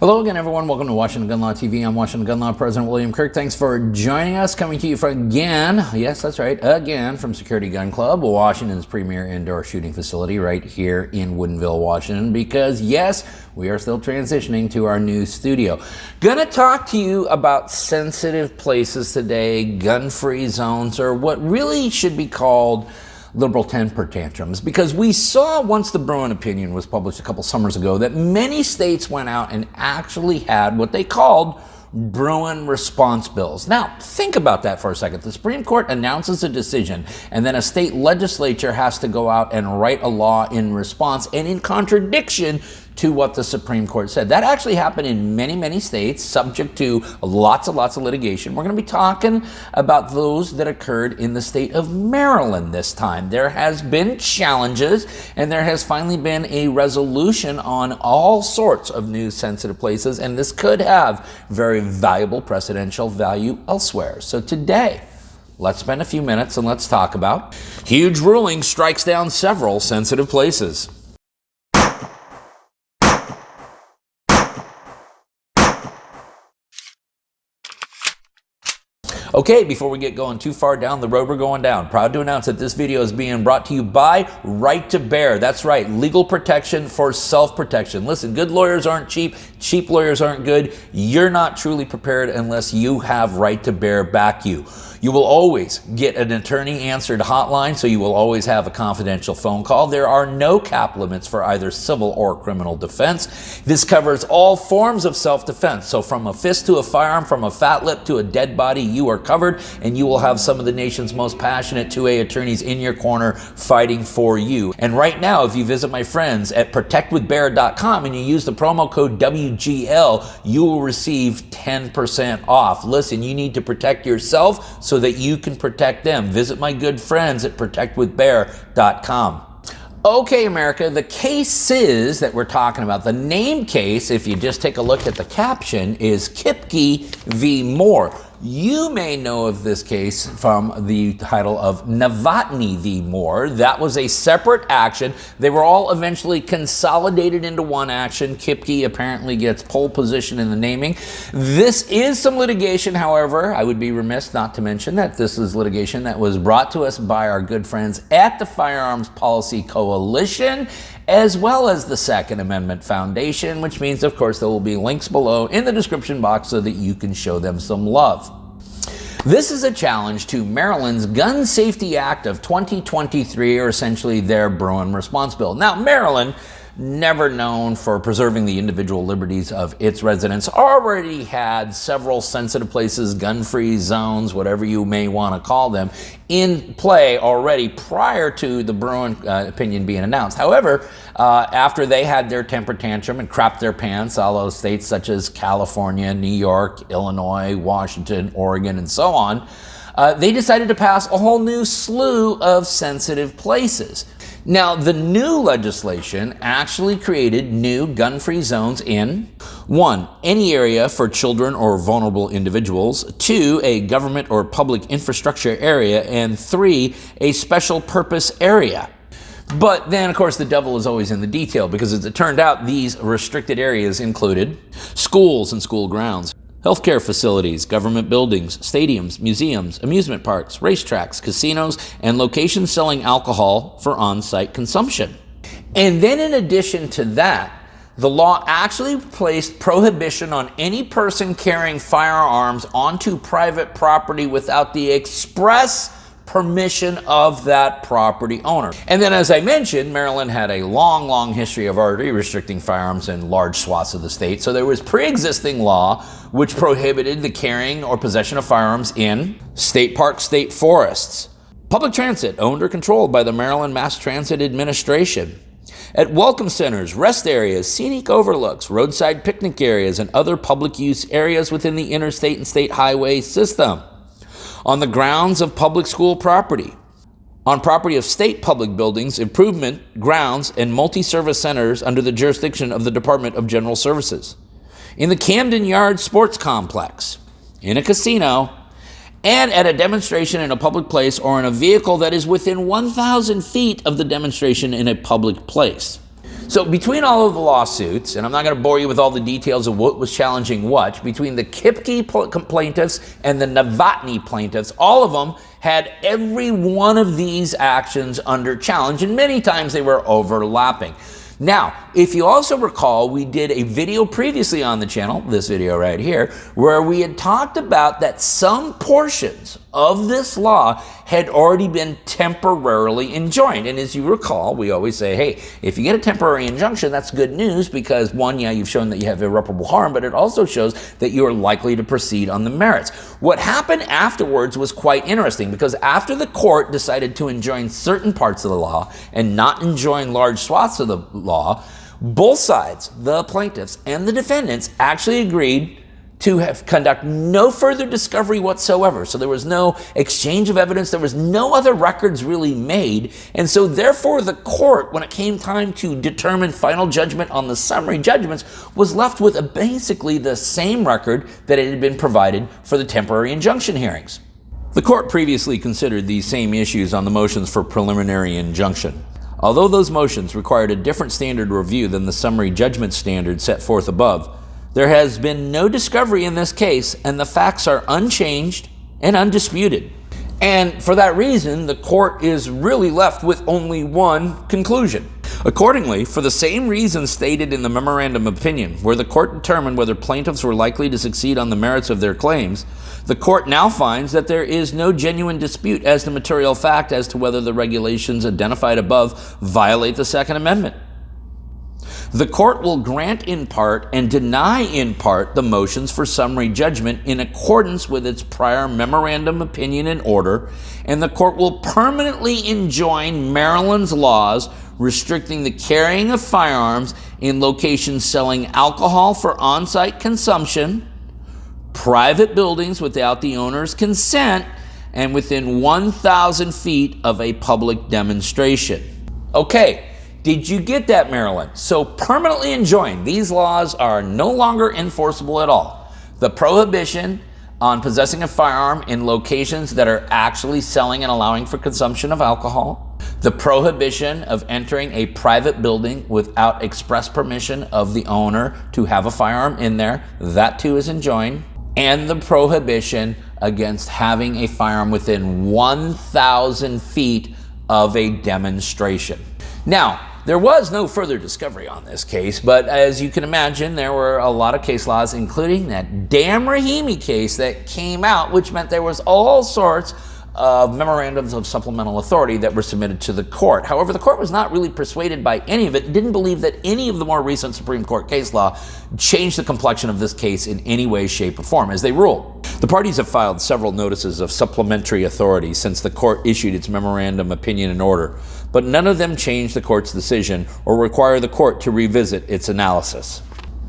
Hello again, everyone. Welcome to Washington Gun Law TV. I'm Washington Gun Law President William Kirk. Thanks for joining us. Coming to you yes, that's right, again, from Security Gun Club, Washington's premier indoor shooting facility right here in Woodinville, Washington, because yes, we are still transitioning to our new studio. Gonna talk to you about sensitive places today, gun-free zones, or what really should be called liberal temper tantrums, because we saw once the Bruin opinion was published a couple summers ago that many states went out and actually had what they called Bruin response bills. Now, think about that for a second. The Supreme Court announces a decision, and then a state legislature has to go out and write a law in response and in contradiction to what the Supreme Court said. That actually happened in many, many states, subject to lots of litigation. We're going to be talking about those that occurred in the state of Maryland this time. There has been challenges, and there has finally been a resolution on all sorts of new sensitive places, and this could have very valuable precedential value elsewhere. So today, let's spend a few minutes and let's talk about huge ruling strikes down several sensitive places. Okay, before we get going too far down the road we're going down, proud to announce that this video is being brought to you by Right to Bear. That's right, legal protection for self-protection. Listen, good lawyers aren't cheap, cheap lawyers aren't good. You're not truly prepared unless you have Right to Bear back you. You will always get an attorney-answered hotline, so you will always have a confidential phone call. There are no cap limits for either civil or criminal defense. This covers all forms of self-defense. So from a fist to a firearm, from a fat lip to a dead body, you are covered, and you will have some of the nation's most passionate 2A attorneys in your corner fighting for you. And right now, if you visit my friends at protectwithbear.com and you use the promo code WGL, you will receive 10% off. Listen, you need to protect yourself so that you can protect them. Visit my good friends at protectwithbear.com. Okay, America, the cases that we're talking about, the named case, if you just take a look at the caption, is Kipke v. Moore. You may know of this case from the title of Novotny v. Moore. That was a separate action. They were all eventually consolidated into one action. Kipke apparently gets pole position in the naming. This is some litigation, however. I would be remiss not to mention that this is litigation that was brought to us by our good friends at the Firearms Policy Coalition, as well as the Second Amendment Foundation, which means, of course, there will be links below in the description box so that you can show them some love. This is a challenge to Maryland's Gun Safety Act of 2023, or essentially their Bruin response bill. Now, Maryland, never known for preserving the individual liberties of its residents, already had several sensitive places, gun-free zones, whatever you may want to call them, in play already prior to the Bruin opinion being announced. However, after they had their temper tantrum and crapped their pants, all those states such as California, New York, Illinois, Washington, Oregon, and so on, they decided to pass a whole new slew of sensitive places. Now, the new legislation actually created new gun-free zones in 1. Any area for children or vulnerable individuals, 2. A government or public infrastructure area, and 3. A special purpose area. But then, of course, the devil is always in the detail, because as it turned out, these restricted areas included schools and school grounds, healthcare facilities, government buildings, stadiums, museums, amusement parks, racetracks, casinos, and locations selling alcohol for on-site consumption. And then in addition to that, the law actually placed prohibition on any person carrying firearms onto private property without the express permission of that property owner. And then, as I mentioned, Maryland had a long history of already restricting firearms in large swaths of the state. So there was pre-existing law which prohibited the carrying or possession of firearms in state parks, state forests, public transit owned or controlled by the Maryland Mass Transit Administration, at welcome centers, rest areas, scenic overlooks, roadside picnic areas, and other public use areas within the interstate and state highway system, on the grounds of public school property, on property of state public buildings, improvement, grounds, and multi-service centers under the jurisdiction of the Department of General Services, in the Camden Yard Sports Complex, in a casino, and at a demonstration in a public place or in a vehicle that is within 1,000 feet of the demonstration in a public place. So between all of the lawsuits, and I'm not going to bore you with all the details of what was challenging what, between the Kipke plaintiffs and the Novotny plaintiffs, all of them had every one of these actions under challenge, and many times they were overlapping. Now, if you also recall, we did a video previously on the channel, this video right here, where we had talked about that some portions of this law had already been temporarily enjoined. And as you recall, we always say, hey, if you get a temporary injunction, that's good news because, one, yeah, you've shown that you have irreparable harm, but it also shows that you are likely to proceed on the merits. What happened afterwards was quite interesting because after the court decided to enjoin certain parts of the law and not enjoin large swaths of the law, both sides, the plaintiffs and the defendants, actually agreed to conduct no further discovery whatsoever. So there was no exchange of evidence. There was no other records really made. And so therefore the court, when it came time to determine final judgment on the summary judgments, was left with basically the same record that it had been provided for the temporary injunction hearings. The court previously considered these same issues on the motions for preliminary injunction. Although those motions required a different standard review than the summary judgment standard set forth above, there has been no discovery in this case, and the facts are unchanged and undisputed. And for that reason, the court is really left with only one conclusion. Accordingly, for the same reasons stated in the memorandum opinion, where the court determined whether plaintiffs were likely to succeed on the merits of their claims, the court now finds that there is no genuine dispute as to material fact as to whether the regulations identified above violate the Second Amendment. The court will grant in part and deny in part the motions for summary judgment in accordance with its prior memorandum opinion and order, and the court will permanently enjoin Maryland's laws restricting the carrying of firearms in locations selling alcohol for on-site consumption, private buildings without the owner's consent, and within 1,000 feet of a public demonstration. Okay. Did you get that, Maryland? So permanently enjoined. These laws are no longer enforceable at all. The prohibition on possessing a firearm in locations that are actually selling and allowing for consumption of alcohol. The prohibition of entering a private building without express permission of the owner to have a firearm in there. That too is enjoined. And the prohibition against having a firearm within 1,000 feet of a demonstration. Now, there was no further discovery on this case, but as you can imagine, there were a lot of case laws, including that damn Rahimi case that came out, which meant there was all sorts of memorandums of supplemental authority that were submitted to the court. However, the court was not really persuaded by any of it, didn't believe that any of the more recent Supreme Court case law changed the complexion of this case in any way, shape, or form, as they ruled. The parties have filed several notices of supplementary authority since the court issued its memorandum opinion and order, but none of them change the court's decision or require the court to revisit its analysis.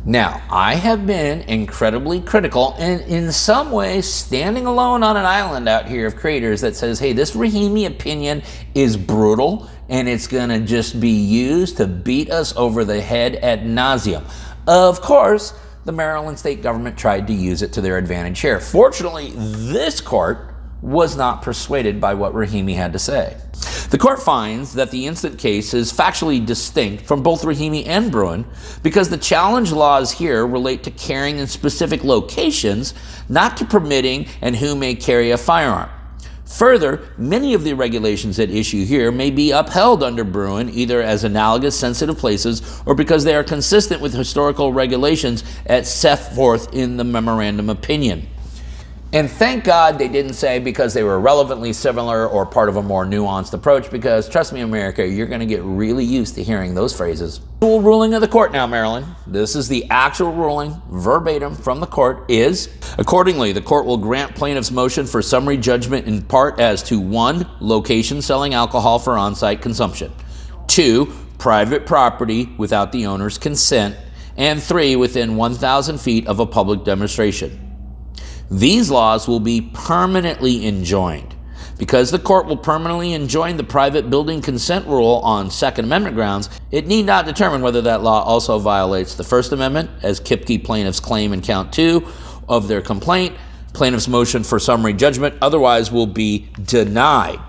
Now, I have been incredibly critical and in some ways standing alone on an island out here of creators that says, hey, this Rahimi opinion is brutal and it's gonna just be used to beat us over the head ad nauseum. Of course, the Maryland state government tried to use it to their advantage here. Fortunately, this court was not persuaded by what Rahimi had to say. The court finds that the instant case is factually distinct from both Rahimi and Bruin because the challenge laws here relate to carrying in specific locations, not to permitting and who may carry a firearm. Further, many of the regulations at issue here may be upheld under Bruin either as analogous sensitive places or because they are consistent with historical regulations as set forth in the memorandum opinion. And thank God they didn't say because they were relevantly similar or part of a more nuanced approach, because trust me, America, you're going to get really used to hearing those phrases. Full ruling of the court now, Maryland. This is the actual ruling, verbatim from the court, is, accordingly, the court will grant plaintiff's motion for summary judgment in part as to 1, location selling alcohol for on-site consumption, 2, private property without the owner's consent, and 3, within 1,000 feet of a public demonstration. These laws will be permanently enjoined. Because the court will permanently enjoin the private building consent rule on Second Amendment grounds, it need not determine whether that law also violates the First Amendment, as Kipke plaintiffs claim in count 2 of their complaint. Plaintiff's motion for summary judgment otherwise will be denied.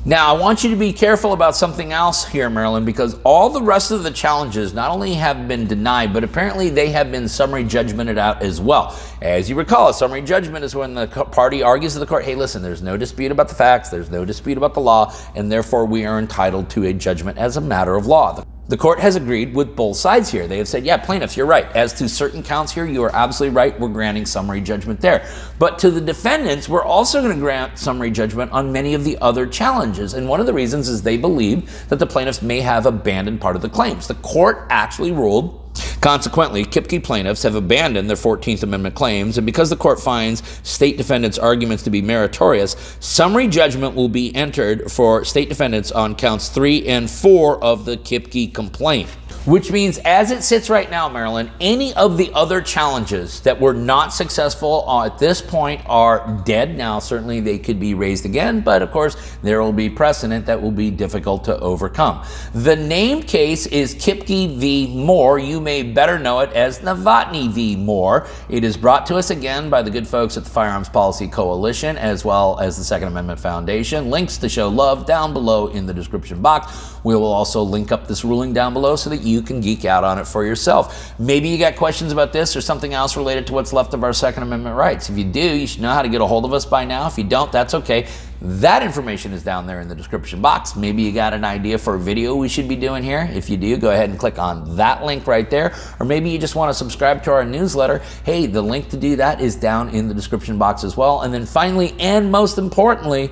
Now, I want you to be careful about something else here, Maryland, because all the rest of the challenges not only have been denied, but apparently they have been summary judgmented out as well. As you recall, a summary judgment is when the party argues to the court, hey, listen, there's no dispute about the facts, there's no dispute about the law, and therefore we are entitled to a judgment as a matter of law. The court has agreed with both sides here. They have said, yeah, plaintiffs, you're right. As to certain counts here, you are absolutely right. We're granting summary judgment there. But to the defendants, we're also going to grant summary judgment on many of the other challenges. And one of the reasons is they believe that the plaintiffs may have abandoned part of the claims. The court actually ruled, consequently, Kipke plaintiffs have abandoned their 14th Amendment claims, and because the court finds state defendants' arguments to be meritorious, summary judgment will be entered for state defendants on counts 3 and 4 of the Kipke complaint. Which means, as it sits right now, Maryland, any of the other challenges that were not successful at this point are dead. Now, certainly they could be raised again, but of course, there will be precedent that will be difficult to overcome. The named case is Kipke v. Moore. You may better know it as Novotny v. Moore. It is brought to us again by the good folks at the Firearms Policy Coalition, as well as the Second Amendment Foundation. Links to show love down below in the description box. We will also link up this ruling down below so that you can geek out on it for yourself. Maybe you got questions about this or something else related to what's left of our Second Amendment rights. If you do, you should know how to get a hold of us by now. If you don't, that's okay. That information is down there in the description box. Maybe you got an idea for a video we should be doing here. If you do, go ahead and click on that link right there. Or maybe you just want to subscribe to our newsletter. Hey, the link to do that is down in the description box as well. And then finally, and most importantly,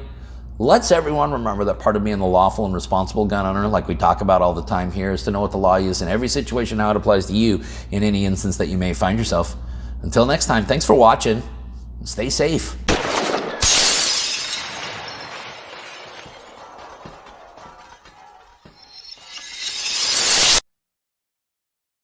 let's everyone remember that part of being the lawful and responsible gun owner, like we talk about all the time here, is to know what the law is in every situation, how it applies to you in any instance that you may find yourself. Until next time, thanks for watching. Stay safe.